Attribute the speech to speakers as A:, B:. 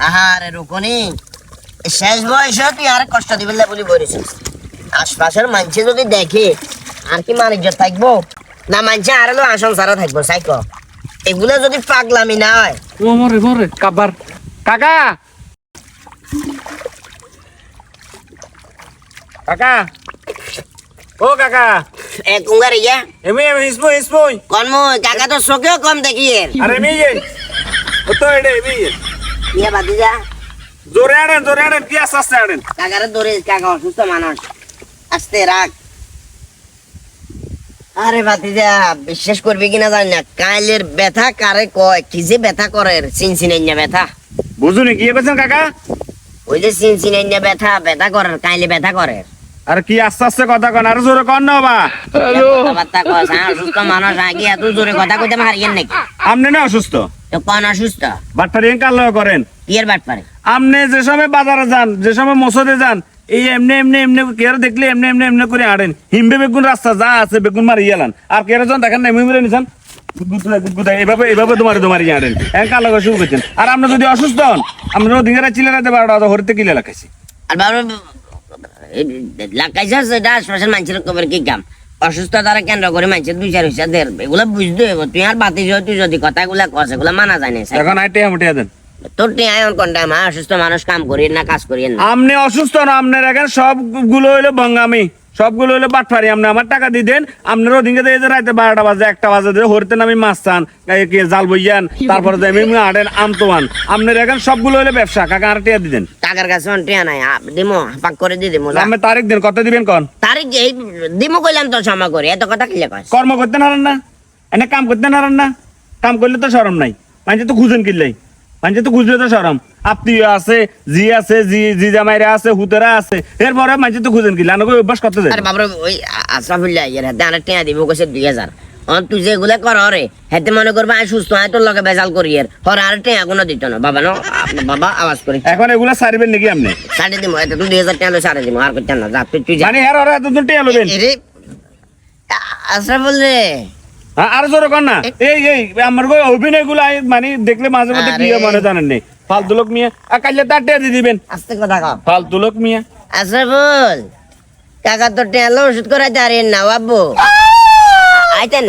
A: আহারে রুকনি শেষ বয়সে তুই আর কষ্ট দিবি না বলি বলেছিস। আশপাশের মানুষ যদি দেখে আর কি বাণিজ্য থাকবো না, মানুষ আর হলো আসন সারা থাকবো সাইক। এগুলো যদি পাগলামি না হয়
B: মরে মরে কাবার কাকা কাকা ও কাকা
A: এক উঙ্গার ইয়া
B: এমি এমি ইসমই
A: কর্ম কাকা তো চোখেও কম দেখি এর
B: আরে মি এই তো এডে মি
A: ইয়া বাদি যা
B: জোরে আড়েন কি আস্তে আড়েন
A: কাকারে ধরে, কাকা অসুস্থ মানুষ, আস্তে রাখ। আরে বাতিজা বিশ্বাস করবি কিনা জানি না, কাইলের ব্যথা কারে কয়, কি যে ব্যথা করে চিনচিনাইয়া ব্যথা।
B: বুঝুনি কি কইছেন কাকা?
A: ওই যে চিনচিনাইয়া ব্যথা ব্যথা করে, কাইলে ব্যথা করে।
B: আর কি আস্তে কথা কন, আর জোরে কন না বাবা।
A: কথাবার্তা কয়, অসুস্থ মানুষ আগে এত জোরে কথা কইতে হারিয়েন নাকি?
B: আপনি না অসুস্থ
A: তো কোন অসুস্থ?
B: বাটপারি কাল করেন
A: কি এর বাটপারে?
B: আপনি যে সময় বাজারে যান, যে সময় মসজিদে যান, এই এমনি কেয়ার দেখলে এমনি করে আড়েন। হিমবে বেগুন রাস্তা যা আছে বেগুন মারি গেলান, আর কেয়ার যখন দেখেন না এমনি মেরে নিছেন এইভাবে তোমার আড়েন কাল শুরু করছেন। আর আপনি যদি অসুস্থ হন, আমরা দিনের চিলেরাতে 12টা হরিতে কিলে লাগাইছি।
A: আর বাবা লাগাইছে সেটা আশপাশের মানুষের খবর কি কাম? অসুস্থ তারা কেন্দ্র করে মানুষের 2-4 পয়সা দের, এগুলো বুঝতে হবে। তুই আর বাতি তুই যদি কথাগুলা কস এগুলো মানা যায় না।
B: এখন আইটিয়া মুটিয়া দেন
A: তোর টিয়া এমন কোনটা অসুস্থ মানুষ কাম করি না, কাজ করি না।
B: আপনি অসুস্থ না, আপনার এখন সবগুলো হইলো বঙ্গামি, সবগুলো হইলো বাটফারি। আপনি আমার টাকা দিয়ে দেন, আপনার ওদিকে রাতে 12টা বাজে 1টা বাজে হরিতে নামি মাছ চান, জাল বইয়ান, তারপরে আড়েন আমতোয়ান। আপনার এখন সবগুলো হইলো ব্যবসা। কাকা আর টিয়া দিতেন?
A: টাকার কাছে টিয়া নাই, দিমো পাক করে দিয়ে দিমো।
B: আপনি তারিখ দিন, কত দিবেন কন?
A: তারিখ এই দিমো কইলাম তো সময় করে, এত কথা কিলে কস?
B: কর্ম করতে নারেন না, এনে কাম করতে নারেন না। কাম করলে তো শরম নাই, মানুষ তো খুঁজেন কিনলেই, মানুষ তো খুঁজলে তো সরম। আত্মীয় আছে, জি জামাইরা আছে, হুতেরা আছে, এরপরে মানুষ তো খুঁজেন কিনলে আনকে অভ্যাস করতে যায়।
A: আরে বাবরে ওই আশরাফুল্লাহ এর হাতে আর টিয়া দিব কইছে 2000। তুই যেগুলা কর রে হেতে মনে করবা আমি সুস্থ, আমি তোর লগে বেজাল করি এর হর আর টিয়া কোনো দিত না বাবা। বাবা আওয়াজ করি
B: এখন এগুলা সারিবেন নাকি আপনি?
A: সাড়ে দিব, এটা তুই 2000 টাকা সাড়ে দিব, আর করতে না। যা তুই যা।
B: মানে এর ওরা এত টিয়া লবেন?
A: আশরাফুল রে
B: আর জোরে কর না। এই আমার অভিনয় গুলা মানে দেখলে মাঝে মধ্যে কি মনে জানেন নেই। ফালতু লোক মিয়া কাইলে তার টিয়া দিয়ে দিবেন।
A: আস্তে কথা কও।
B: ফালতু লোক মিয়া।
A: আশরাফুল কাকা তো টিয়া ওষুধ করাইতে আরে না বাবু আইতেন